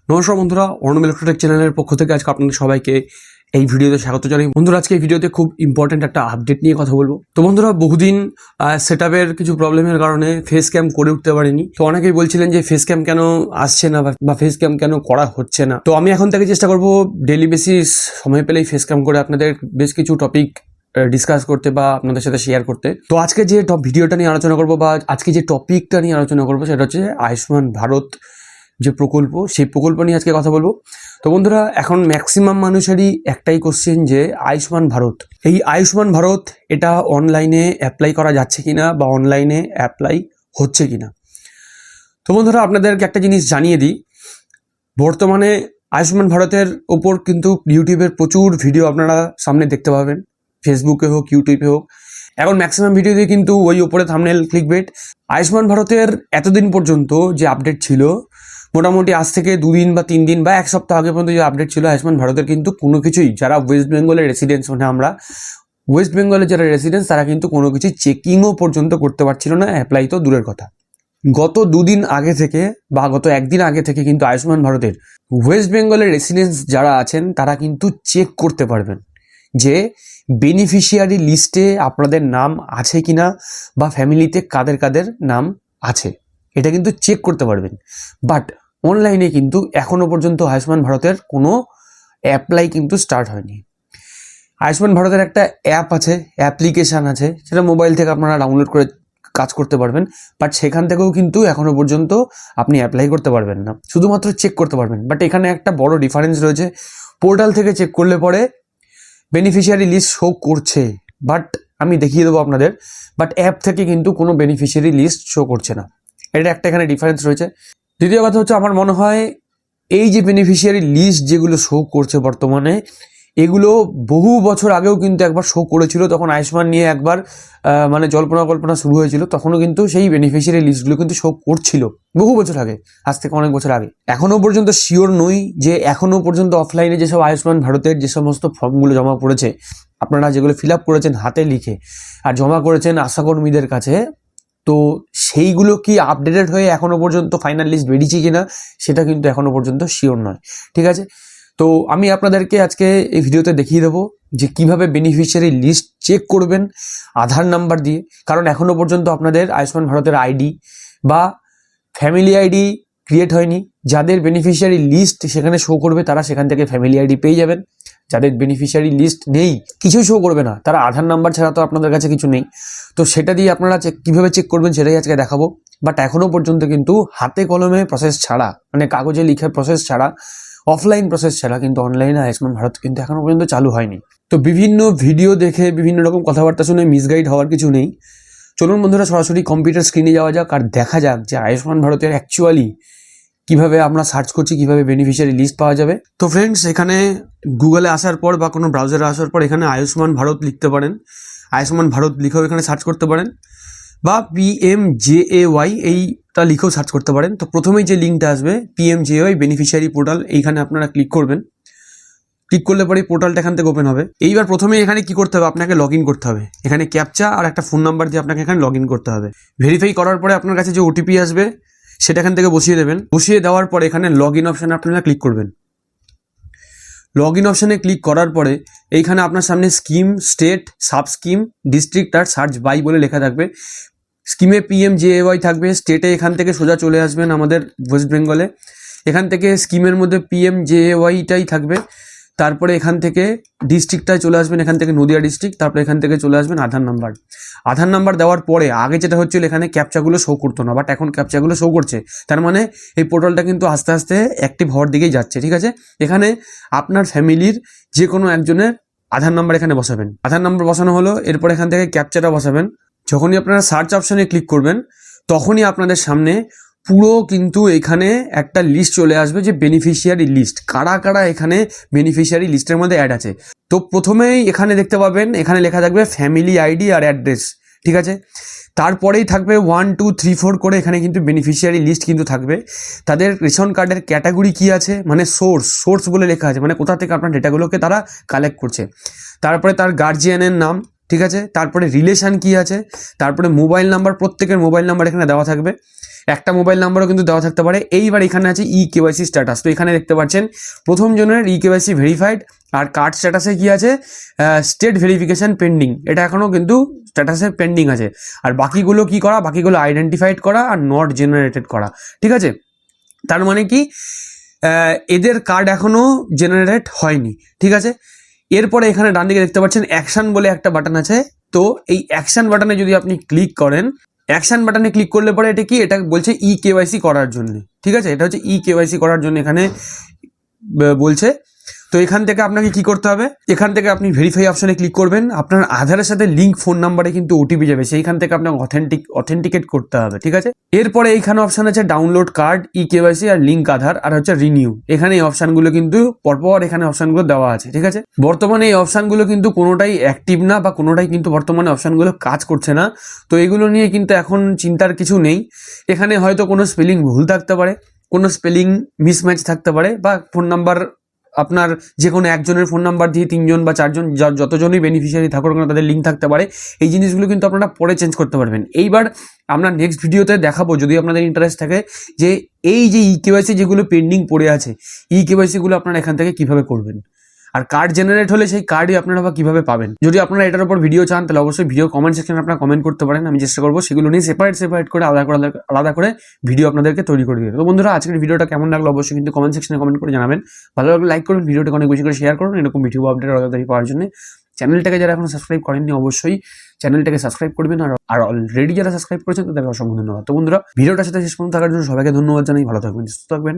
নমস্কার বন্ধুরা, অর্ণব ইলেকট্রনিক চ্যানেলের পক্ষ থেকে আজকে আপনাদের সবাইকে এই ভিডিওতে স্বাগত জানাই। বন্ধুরা, আজকে এই ভিডিওতে খুব ইম্পর্টেন্ট একটা আপডেট নিয়ে কথা বলবো। তো বন্ধুরা, বহুদিন সেটআপের কিছু প্রবলেমের কারণে ফেস ক্যাম করে উঠতে পারিনি। তো অনেকেই বলছিলেন যে ফেস ক্যাম কেন আসছে না বা ফেস ক্যাম কেন করা হচ্ছে না। তো আমি এখন থেকে চেষ্টা করবো ডেইলি বেসিস সময় পেলেই ফেস ক্যাম করে আপনাদের বেশ কিছু টপিক ডিসকাস করতে বা আপনাদের সাথে শেয়ার করতে। তো আজকে যে ভিডিওটা নিয়ে আলোচনা করবো বা আজকে যে টপিকটা নিয়ে আলোচনা করবো সেটা হচ্ছে আয়ুষ্মান ভারত যে প্রকল্প, সেই প্রকল্প নিয়ে আজকে কথা বলবো। তো বন্ধুরা, এখন ম্যাক্সিমাম মানুষেরই একটাই কোশ্চেন যে আয়ুষ্মান ভারত, এই আয়ুষ্মান ভারত এটা অনলাইনে অ্যাপ্লাই করা যাচ্ছে কিনা বা অনলাইনে অ্যাপ্লাই হচ্ছে কিনা। তো বন্ধুরা, আপনাদেরকে একটা জিনিস জানিয়ে দিই, বর্তমানে আয়ুষ্মান ভারতের ওপর কিন্তু ইউটিউবের প্রচুর ভিডিও আপনারা সামনে দেখতে পাবেন, ফেসবুকে হোক ইউটিউবে হোক। এখন ম্যাক্সিমাম ভিডিওতে কিন্তু ওই ওপরে থাম্বনেল ক্লিকবেট। আয়ুষ্মান ভারতের এতদিন পর্যন্ত যে আপডেট ছিল, মোটামুটি আজ থেকে 2 দিন বা 3 দিন বা 1 সপ্তাহ আগে পর্যন্ত যে আপডেট ছিল, আয়ুষ্মান ভারতের কিন্তু কোনো কিছুই, যারা ওয়েস্ট বেঙ্গলের রেসিডেন্স, মানে আমরা ওয়েস্ট বেঙ্গলের যারা রেসিডেন্স, তারা কিন্তু কোনো কিছু চেকিংও পর্যন্ত করতে পারছিল না, অ্যাপ্লাই তো দূরের কথা। গত 2 দিন আগে থেকে বা গত 1 দিন আগে থেকে কিন্তু আয়ুষ্মান ভারতের ওয়েস্ট বেঙ্গলের রেসিডেন্স যারা আছেন তারা কিন্তু চেক করতে পারবেন যে বেনিফিশিয়ারি লিস্টে আপনাদের নাম আছে কিনা বা ফ্যামিলিতে কাদের কাদের নাম আছে, এটা কিন্তু চেক করতে পারবেন। বাট অনলাইনে কিন্তু এখনো পর্যন্ত আয়ুষ্মান ভারতের কোনো অ্যাপ্লাই কিন্তু স্টার্ট হয়নি। আয়ুষ্মান ভারতের একটা অ্যাপ আছে, অ্যাপ্লিকেশান আছে, সেটা মোবাইল থেকে আপনারা ডাউনলোড করে কাজ করতে পারবেন। বাট সেখান থেকেও কিন্তু এখনো পর্যন্ত আপনি অ্যাপ্লাই করতে পারবেন না, শুধুমাত্র চেক করতে পারবেন। বাট এখানে একটা বড় ডিফারেন্স রয়েছে, পোর্টাল থেকে চেক করলে পরে বেনিফিশিয়ারি লিস্ট শো করছে, বাট আমি দেখিয়ে দেবো আপনাদের, বাট অ্যাপ থেকে কিন্তু কোনো বেনিফিশিয়ারি লিস্ট শো করছে না। এটা একটা এখানে ডিফারেন্স রয়েছে। দ্বিতীয় কথা হচ্ছে, আমার মনে হয় এই যে বেনিফিশিয়ারি লিস্ট যেগুলো শো করছে বর্তমানে, এগুলো বহু বছর আগেও কিন্তু একবার শো করেছিল, তখন আয়ুষ্মান নিয়ে একবার মানে জল্পনা কল্পনা শুরু হয়েছিল, তখনও কিন্তু সেই বেনিফিশিয়ারি লিস্টগুলো কিন্তু শো করছিল বহু বছর আগে, আজ থেকে অনেক বছর আগে। এখনও পর্যন্ত শিওর নই যে এখনও পর্যন্ত অফলাইনে যেসব আয়ুষ্মান ভারতের যে সমস্ত ফর্মগুলো জমা পড়েছে, আপনারা যেগুলো ফিল আপ করেছেন হাতে লিখে আর জমা করেছেন আশাকর্মীদের কাছে, তো সেইগুলো কি আপডেটেড হয়ে এখনও পর্যন্ত ফাইনাল লিস্ট বেরিয়েছে কিনা সেটা কিন্তু এখনও পর্যন্ত শিওর নয়। ঠিক আছে, তো আমি আপনাদেরকে আজকে এই ভিডিওতে দেখিয়ে দেবো যে কিভাবে বেনিফিশিয়ারি লিস্ট চেক করবেন আধার নাম্বার দিয়ে। কারণ এখনও পর্যন্ত আপনাদের আয়ুষ্মান ভারতের আইডি বা ফ্যামিলি আইডি ক্রিয়েট হয়নি। যাদের বেনিফিশিয়ারি লিস্ট সেখানে শো করবে তারা সেখান থেকে ফ্যামিলি আইডি পেয়ে যাবেন। যাদের বেনিফিশিয়ারি লিস্ট নেই, কিছুই শো করবে না, তারা আধার নাম্বার ছাড়া তো আপনাদের কাছে কিছু নেই। তো সেটা দিয়ে আপনারা কীভাবে চেক করবেন সেটাই আজকে দেখাবো। বাট এখনও পর্যন্ত কিন্তু হাতে কলমে প্রসেস ছাড়া, মানে কাগজে লিখে প্রসেস ছাড়া, অফলাইন প্রসেস ছাড়া কিন্তু অনলাইনে আয়ুষ্মান ভারত কিন্তু এখনও পর্যন্ত চালু হয়নি। তো বিভিন্ন ভিডিও দেখে বিভিন্ন রকম কথাবার্তা শুনে মিসগাইড হওয়ার কিছু নেই। চলুন বন্ধুরা, সরাসরি কম্পিউটার স্ক্রিনে যাওয়া যাক আর দেখা যাক যে আয়ুষ্মান ভারতের অ্যাকচুয়ালি কিভাবে আমরা সার্চ করছি, কিভাবে বেনিফিশিয়ারি লিস্ট পাওয়া যাবে। তো ফ্রেন্ডস, এখানে গুগলে আসার পর বা কোনো ব্রাউজারে আসার পর এখানে আয়ুষ্মান ভারত লিখতে পারেন, আয়ুষ্মান ভারত লিখেও এখানে সার্চ করতে পারেন, বা PMJAY এইটা লিখেও সার্চ করতে পারেন। তো প্রথমেই যে লিঙ্কটা আসবে PMJAY বেনিফিশিয়ারি পোর্টাল, এইখানে আপনারা ক্লিক করবেন। ক্লিক করলে পরে পোর্টালটা এখান থেকে ওপেন হবে। এইবার প্রথমেই এখানে কি করতে হবে, আপনাকে লগ ইন করতে হবে। এখানে ক্যাপচা আর একটা ফোন নাম্বার দিয়ে আপনাকে এখানে লগ ইন করতে হবে। ভেরিফাই করার পরে আপনার কাছে যে OTP আসবে সেটা এখান থেকে বসিয়ে দেবেন। বসিয়ে দেওয়ার পরে এখানে লগ ইন অপশানে আপনারা ক্লিক করবেন। লগ ইন অপশানে ক্লিক করার পরে এইখানে আপনার সামনে scheme, state, sub scheme, district আর সার্চ বাই বলে লেখা থাকবে। স্কিমে PMJAY থাকবে, স্টেটে এখান থেকে সোজা চলে আসবেন আমাদের ওয়েস্ট বেঙ্গলে, এখান থেকে স্কিমের মধ্যে PMJAYটাই থাকবে। তারপরে এখান থেকে ডিস্ট্রিক্টটায় চলে আসবেন, এখান থেকে নদিয়া ডিস্ট্রিক্ট, তারপরে এখান থেকে চলে আসবেন আধার নাম্বার। আধার নাম্বার দেওয়ার পরে আগে যেটা হচ্ছিল এখানে ক্যাপচাগুলো শো করতো না, বাট এখন ক্যাপচাগুলো শো করছে। তার মানে এই পোর্টালটা কিন্তু আস্তে আস্তে অ্যাক্টিভ হওয়ার দিকেই যাচ্ছে। ঠিক আছে, এখানে আপনার ফ্যামিলির যে কোনো একজনের আধার নাম্বার এখানে বসাবেন। আধার নাম্বার বসানো হলো, এরপর এখান থেকে ক্যাপচাটা বসাবেন। যখনই আপনারা সার্চ অপশানে ক্লিক করবেন তখনই আপনাদের সামনে পুরো কিন্তু এখানে একটা লিস্ট চলে আসবে, যে বেনিফিশিয়ারি লিস্ট, কারা কারা এখানে বেনিফিশিয়ারি লিস্টের মধ্যে অ্যাড আছে। তো প্রথমেই এখানে দেখতে পাবেন, এখানে লেখা থাকবে ফ্যামিলি আইডি আর অ্যাড্রেস। ঠিক আছে, তারপরেই থাকবে 1 2 3 4 করে এখানে কিন্তু বেনিফিশিয়ারি লিস্ট কিন্তু থাকবে। তাদের রেশন কার্ডের ক্যাটাগরি কি আছে, মানে সোর্স বলে লেখা আছে, মানে কোথা থেকে আপনার ডেটাগুলোকে তারা কালেক্ট করছে। তারপরে তার গার্জিয়ানের নাম, ঠিক আছে, তারপরে রিলেশান কি আছে, তারপরে মোবাইল নাম্বার, প্রত্যেকের মোবাইল নাম্বার এখানে দেওয়া থাকবে। একটা মোবাইল নাম্বারও কিন্তু দেওয়া থাকতে পারে। এইবার এখানে আছে ই কেওয়াইসি স্ট্যাটাস। তো এখানে দেখতে পাচ্ছেন প্রথম জনের ই কেওয়াইসি ভেরিফাইড, আর কার্ড স্ট্যাটাসে কি আছে স্টেট ভেরিফিকেশন পেন্ডিং, এটা এখনও কিন্তু স্ট্যাটাসে পেন্ডিং আছে। আর বাকিগুলো কি করা, বাকিগুলো আইডেন্টিফাইড করা আর নট জেনারেটেড করা, ঠিক আছে। তার মানে কি এদের কার্ড এখনও জেনারেট হয়নি, ঠিক আছে। এরপরে এখানে ডান দিকে দেখতে পাচ্ছেন অ্যাকশন বলে একটা বাটন আছে। তো এই অ্যাকশন বাটনে যদি আপনি ক্লিক করেন, অ্যাকশন বাটনে ক্লিক করলে পরে এটা কি, এটা বলছে ই কেওয়াইসি করার জন্য, ঠিক আছে। এটা হচ্ছে ই কেওয়াইসি করার জন্য এখানে বলছে। তো এখান থেকে আপনাকে কি করতে হবে, এখান থেকে আপনি ভেরিফাই অপশনে ক্লিক করবেন। আপনার আধারের সাথে লিঙ্ক ফোন নাম্বারে কিন্তু ওটিপি যাবে, সেইখান থেকে আপনাকে অথেন্টিকেট করতে হবে, ঠিক আছে। এরপরে এইখানে অপশন আছে ডাউনলোড কার্ড, ই কেওয়াইসি আর লিঙ্ক আধার, আর হচ্ছে রিনিউ। এখানে এই অপশনগুলো কিন্তু পরপর এখানে অপশনগুলো দেওয়া আছে, ঠিক আছে। বর্তমানে এই অপশনগুলো কিন্তু কোনোটাই অ্যাক্টিভ না, বা কোনোটাই কিন্তু বর্তমানে অপশনগুলো কাজ করছে না। তো এগুলো নিয়ে কিন্তু এখন চিন্তার কিছু নেই। এখানে হয়তো কোনো স্পেলিং ভুল থাকতে পারে, কোনো স্পেলিং মিসম্যাচ থাকতে পারে, বা ফোন নাম্বার আপনার যে কোনো একজনের ফোন নাম্বার দিয়ে 3 জন বা 4 জন যতজনই বেনিফিশিয়ারি থাকুক না তাদের লিঙ্ক থাকতে পারে। এই জিনিসগুলো কিন্তু আপনারা পরে চেঞ্জ করতে পারবেন। এইবার আমরা নেক্সট ভিডিওতে দেখাবো, যদি আপনাদের ইন্টারেস্ট থাকে, যে এই যে ই কেওয়াইসি যেগুলো পেন্ডিং পড়ে আছে, ই কেওয়াইসিগুলো আপনারা এখান থেকে কিভাবে করবেন। আর কার্ড জেনারেট হলে সেই কার্ডই আপনারা বা কীভাবে পাবেন। যদি আপনারা এটার উপর ভিডিও চান তাহলে অবশ্যই ভিডিও কমেন্ট সেকশনে আপনারা কমেন্ট করতে পারেন। আমি চেষ্টা করবো সেগুলো নিয়ে সেপারেট করে আলাদা করে ভিডিও আপনাদেরকে তৈরি করে দিতে। তো বন্ধুরা, আজকের ভিডিওটা কেমন লাগলো অবশ্যই কিন্তু কমেন্ট সেকশনে কমেন্ট করে জানাবেন। ভালো লাগলে লাইক করবেন, ভিডিওটাকে অনেক বেশি করে শেয়ার করুন এরকম ভিডিও আপডেট তাড়াতাড়ি পাওয়ার জন্য। চ্যানেলটাকে যারা এখন সাবস্ক্রাইব করেননি অবশ্যই চ্যানেলটাকে সাবস্ক্রাইব করবেন, আর অলরেডি যারা সাবস্ক্রাইব করেছেন তাদেরকে অসংখ্য ধন্যবাদ। তো বন্ধুরা, ভিডিওটার সাথে শেষ পর্যন্ত থাকার জন্য সবাইকে ধন্যবাদ জানাই। ভালো থাকবেন, সুস্থ থাকবেন।